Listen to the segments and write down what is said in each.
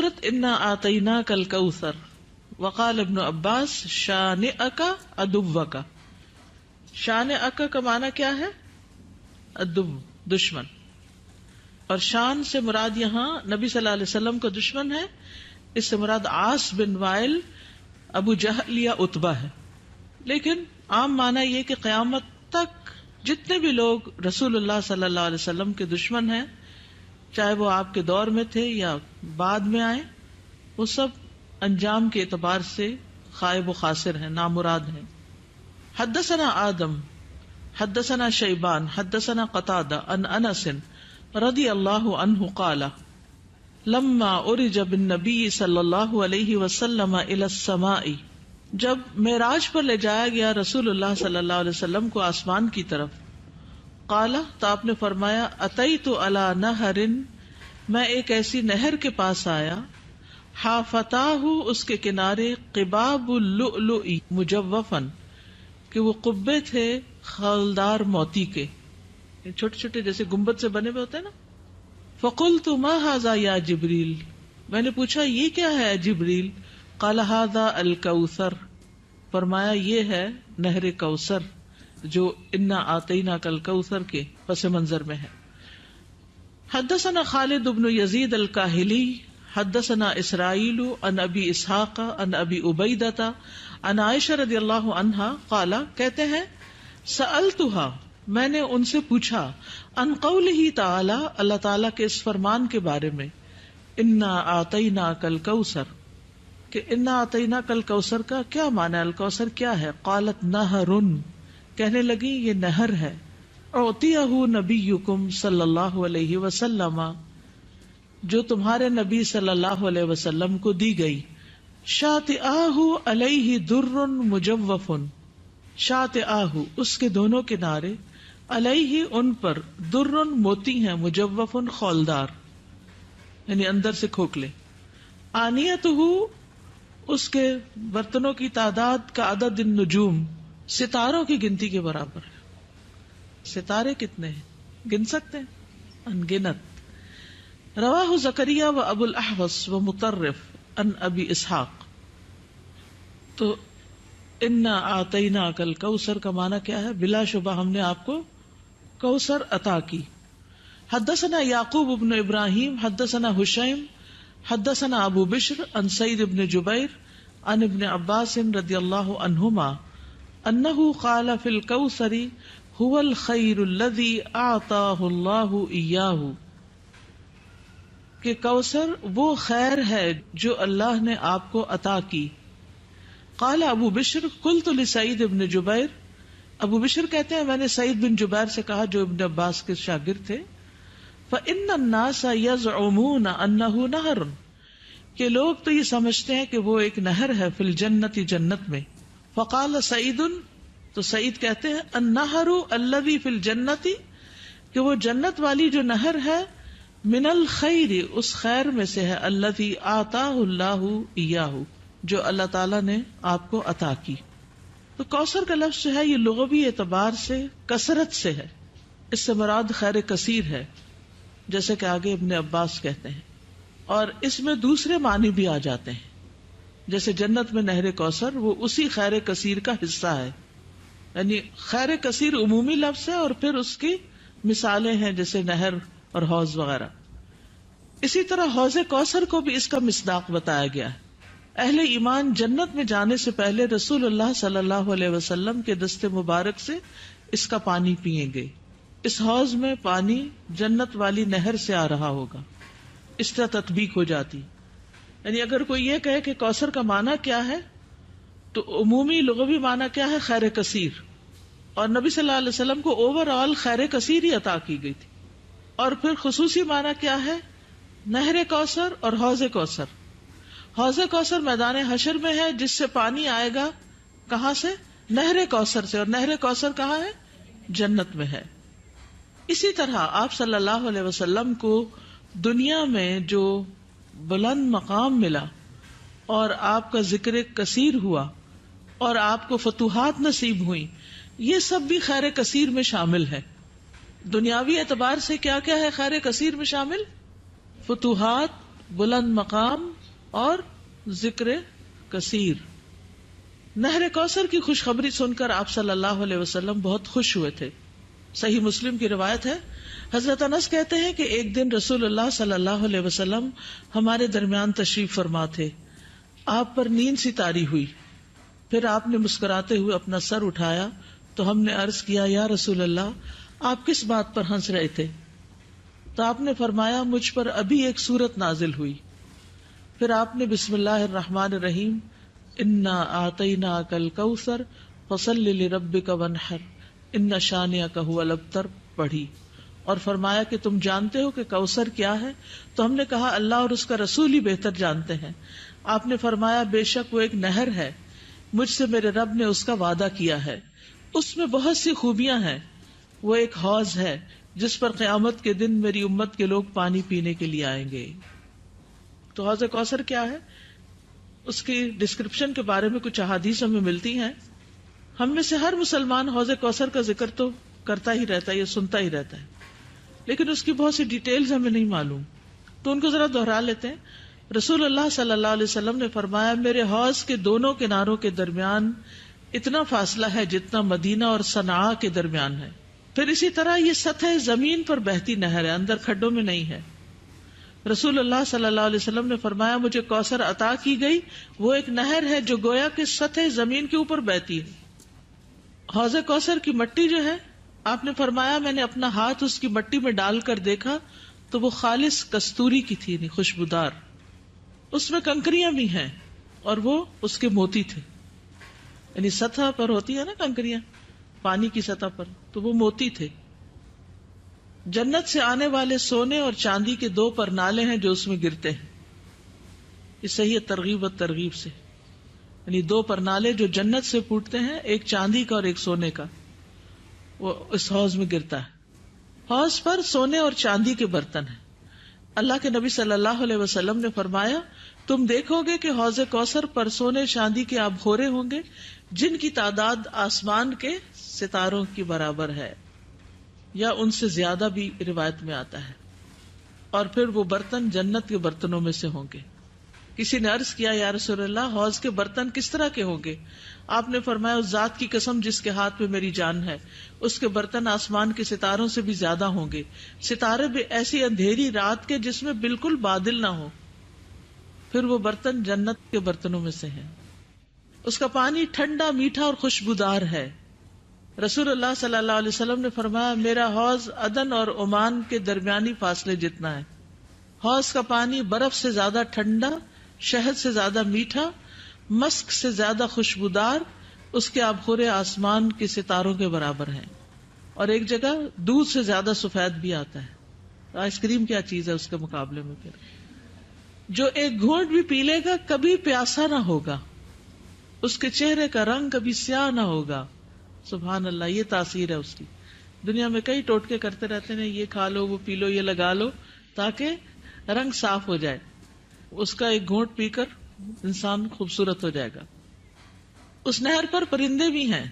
انا آتیناک الکوثر وقال ابن عباس شانئک عدوک. شانئک کا معنی کیا ہے؟ عدو، دشمن. اور شان سے مراد یہاں نبی صلی اللہ علیہ وسلم کا دشمن ہے. اس سے مراد عاص بن وائل، ابو جہل یا عتبہ ہے. لیکن عام معنی یہ کہ قیامت تک جتنے بھی لوگ رسول اللہ صلی اللہ علیہ وسلم کے دشمن ہیں، چاہے وہ آپ کے دور میں تھے یا بعد میں آئے، وہ سب انجام کے اعتبار سے خائب و خاسر ہیں، نامراد ہیں. حدثنا آدم حدثنا شیبان حدثنا قتادہ عن انس رضی اللہ عنہ قال لما عرج بالنبی صلی اللہ علیہ وسلم الی السماء، جب معراج پر لے جایا گیا رسول اللہ صلی اللہ علیہ وسلم کو آسمان کی طرف، قال تو آپ نے فرمایا اتیت علی نہر، میں ایک ایسی نہر کے پاس آیا، حافتاہ اس کے کنارے قباب اللؤلؤ مجوفا، کہ وہ قبے تھے خالدار موتی کے، چھوٹے چھوٹے جیسے گنبد سے بنے ہوئے ہوتے ہیں نا. فقلت ما ھذا یا جبریل، میں نے پوچھا یہ کیا ہے جبریل؟ قال ھذا الکوثر، فرمایا یہ ہے نہر کوثر جو انا آتیناک الکوثر کے پس منظر میں ہے. حدثنا خالد بن یزید الکاہلی حدثنا اسرائیل عن ابی اسحاق عن ابی عبیدہ عن عائشہ رضی اللہ عنہا قال، کہتے ہیں سألتها، میں نے ان سے پوچھا، عن قولہ تعالی، اللہ تعالیٰ کے اس فرمان کے بارے میں، انا آتیناک الکوثر، کہ انا آتیناک الکوثر کا کیا معنی ہے، الکوثر کیا ہے؟ قالت نہر، کہنے لگی یہ نہر ہے، اعطیہ نبیکم صلی اللہ علیہ وسلم، جو تمہارے نبی صلی اللہ علیہ وسلم کو دی گئی، شاطئاہ علیہ در مجوف، شاطئاہ اس کے دونوں کنارے، علیہ ان پر، در موتی ہیں، مجوف خولدار یعنی اندر سے کھوکھلے، آنیتہ اس کے برتنوں کی تعداد کا عدد النجوم، ستاروں کی گنتی کے برابر ہے. ستارے کتنے ہیں گن سکتے ہیں؟ انگنت. رواہ زکریا و ابو الاحوص و مطرف عن ابی اسحاق. تو انا آتیناک الکوثر کا معنی کیا ہے؟ بلا شبہ ہم نے آپ کو کوثر عطا کی. حدثنا یعقوب بن ابراہیم حدثنا حشیم حدثنا ابو بشر عن سعید بن جبیر عن ابن عباس رضی اللہ عنہما انہ قال فی الکوثر هو الخیر الذی اعطاہ اللہ ایاہ، کہ کوثر وہ خیر ہے جو اللہ نے آپ کو عطا کی. قال ابو بشر قلت لسعید بن جبیر، ابو بشر کہتے ہیں میں نے سعید بن جبیر سے کہا جو ابن عباس کے شاگرد تھے، فإن الناس يزعمون انه نہر، کہ لوگ تو یہ سمجھتے ہیں کہ وہ ایک نہر ہے، فی الجنت جنت میں. فقال سعید، تو سعید کہتے ہیں النہر الذی فی الجنت، کہ وہ جنت والی جو نہر ہے، من الخیر اس خیر میں سے ہے، الذی آتاہ اللہ ایاہ جو اللہ تعالیٰ نے آپ کو عطا کی. تو کوثر کا لفظ جو ہے یہ لغوی اعتبار سے کثرت سے ہے، اس سے مراد خیر کثیر ہے، جیسے کہ آگے ابن عباس کہتے ہیں. اور اس میں دوسرے معنی بھی آ جاتے ہیں، جیسے جنت میں نہر کوثر وہ اسی خیر کثیر کا حصہ ہے، یعنی خیر کثیر عمومی لفظ ہے اور پھر اس کی مثالیں ہیں جیسے نہر اور حوض وغیرہ. اسی طرح حوض کوثر کو بھی اس کا مصداق بتایا گیا ہے. اہل ایمان جنت میں جانے سے پہلے رسول اللہ صلی اللہ علیہ وسلم کے دست مبارک سے اس کا پانی پیئیں گے. اس حوض میں پانی جنت والی نہر سے آ رہا ہوگا، اس طرح تطبیق ہو جاتی. یعنی اگر کوئی یہ کہے کہ کوثر کا معنی کیا ہے، تو عمومی لغوی معنی کیا ہے؟ خیر کثیر. اور نبی صلی اللہ علیہ وسلم کو اوور آل خیر کثیر ہی عطا کی گئی تھی. اور پھر خصوصی معنی کیا ہے؟ نہر کوثر اور حوض کوثر. حوض کوثر میدان حشر میں ہے، جس سے پانی آئے گا کہاں سے؟ نہر کوثر سے. اور نہر کوثر کہاں ہے؟ جنت میں ہے. اسی طرح آپ صلی اللہ علیہ وسلم کو دنیا میں جو بلند مقام ملا اور آپ کا ذکر کثیر ہوا اور آپ کو فتوحات نصیب ہوئی، یہ سب بھی خیر کثیر میں شامل ہے. دنیاوی اعتبار سے کیا کیا ہے خیر کثیر میں شامل؟ فتوحات بلند مقام اور ذکر کثیر. نہر کوثر کی خوشخبری سن کر آپ صلی اللہ علیہ وسلم بہت خوش ہوئے تھے. صحیح مسلم کی روایت ہے, حضرت انس کہتے ہیں کہ ایک دن رسول اللہ صلی اللہ علیہ وسلم ہمارے درمیان تشریف فرما تھے. آپ پر نیند سی طاری ہوئی, پھر آپ نے مسکراتے ہوئے اپنا سر اٹھایا تو ہم نے عرض کیا, یا رسول اللہ آپ کس بات پر ہنس رہے تھے؟ تو آپ نے فرمایا, مجھ پر ابھی ایک سورت نازل ہوئی. پھر آپ نے بسم اللہ الرحمن الرحیم انا اعطیناک الکوثر فصل لربک وانحر ان شانئک ھو الابتر پڑھی, اور فرمایا کہ تم جانتے ہو کہ کوثر کیا ہے؟ تو ہم نے کہا اللہ اور اس کا رسول ہی بہتر جانتے ہیں. آپ نے فرمایا, بے شک وہ ایک نہر ہے, مجھ سے میرے رب نے اس کا وعدہ کیا ہے, اس میں بہت سی خوبیاں ہیں. وہ ایک حوض ہے جس پر قیامت کے دن میری امت کے لوگ پانی پینے کے لیے آئیں گے. تو حوض کوثر کیا ہے, اس کی ڈسکرپشن کے بارے میں کچھ احادیث ہمیں ملتی ہیں. ہم میں سے ہر مسلمان حوض کوثر کا ذکر تو کرتا ہی رہتا ہے یا سنتا ہی رہتا ہے, لیکن اس کی بہت سی ڈیٹیلز ہمیں نہیں معلوم, تو ان کو ذرا دوہرا لیتے ہیں. رسول اللہ صلی اللہ علیہ وسلم نے فرمایا, میرے حوض کے دونوں کناروں کے درمیان اتنا فاصلہ ہے جتنا مدینہ اور صنعاء کے درمیان ہے. پھر اسی طرح یہ سطح زمین پر بہتی نہر ہے, اندر کھڈوں میں نہیں ہے. رسول اللہ صلی اللہ علیہ وسلم نے فرمایا, مجھے کوثر عطا کی گئی, وہ ایک نہر ہے جو گویا کہ سطح زمین کے اوپر بہتی ہے. حوض کوثر کی مٹی جو ہے, آپ نے فرمایا میں نے اپنا ہاتھ اس کی مٹی میں ڈال کر دیکھا تو وہ خالص کستوری کی تھی, نہیں خوشبودار. اس میں کنکریاں بھی ہیں اور وہ اس کے موتی تھے, یعنی سطح پر ہوتی ہے نا کنکریاں پانی کی سطح پر, تو وہ موتی تھے. جنت سے آنے والے سونے اور چاندی کے 2 پرنالے ہیں جو اس میں گرتے ہیں. یہ صحیح ترغیب و ترغیب سے, یعنی 2 پرنالے جو جنت سے پھوٹتے ہیں, ایک چاندی کا اور ایک سونے کا, وہ اس حوض میں گرتا ہے. حوض پر سونے اور چاندی کے برتن ہیں. اللہ کے نبی صلی اللہ علیہ وسلم نے فرمایا, تم دیکھو گے کہ حوض کوثر پر سونے چاندی کے آبخورے ہوں گے جن کی تعداد آسمان کے ستاروں کی برابر ہے, یا ان سے زیادہ بھی روایت میں آتا ہے. اور پھر وہ برتن جنت کے برتنوں میں سے ہوں گے. کسی نے عرض کیا, یا رسول اللہ حوض کے برتن کس طرح کے ہوں گے؟ آپ نے فرمایا, اس ذات کی قسم جس کے ہاتھ میں میری جان ہے, اس کے برتن آسمان کے ستاروں سے بھی زیادہ ہوں گے. ستارے بھی ایسی اندھیری رات کے جس میں بالکل بادل نہ ہو. پھر وہ برتن جنت کے برتنوں میں سے ہیں. اس کا پانی ٹھنڈا, میٹھا اور خوشبودار ہے. رسول اللہ صلی اللہ علیہ وسلم نے فرمایا, میرا حوض عدن اور عمان کے درمیانی فاصلے جتنا ہے. حوض کا پانی برف سے زیادہ ٹھنڈا, شہد سے زیادہ میٹھا, مسک سے زیادہ خوشبودار, اس کے آبخورے آسمان کے ستاروں کے برابر ہیں. اور ایک جگہ دودھ سے زیادہ سفید بھی آتا ہے. آئس کریم کیا چیز ہے اس کے مقابلے میں. پھر جو ایک گھونٹ بھی پی لے گا کبھی پیاسا نہ ہوگا, اس کے چہرے کا رنگ کبھی سیاہ نہ ہوگا. سبحان اللہ, یہ تاثیر ہے اس کی. دنیا میں کئی ٹوٹکے کرتے رہتے ہیں, یہ کھا لو, وہ پی لو, یہ لگا لو تاکہ رنگ صاف ہو جائے. اس کا ایک گھونٹ پی کر انسان خوبصورت ہو جائے گا. اس نہر پر پرندے بھی ہیں.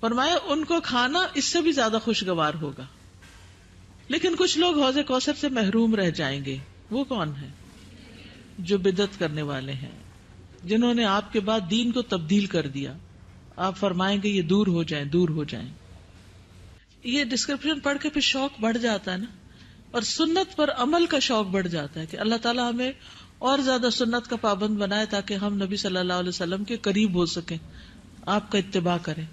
فرمایا ان کو کھانا اس سے بھی زیادہ خوشگوار ہوگا. لیکن کچھ لوگ حوض کوثر سے محروم رہ جائیں گے. وہ کون ہیں؟ جو بدعت کرنے والے ہیں, جنہوں نے آپ کے بعد دین کو تبدیل کر دیا. آپ فرمائیں گے یہ دور ہو جائیں, دور ہو جائیں. یہ ڈسکرپشن پڑھ کے پھر شوق بڑھ جاتا ہے نا, اور سنت پر عمل کا شوق بڑھ جاتا ہے کہ اللہ تعالیٰ ہمیں اور زیادہ سنت کا پابند بنائے تاکہ ہم نبی صلی اللہ علیہ وسلم کے قریب ہو سکیں, آپ کا اتباع کریں.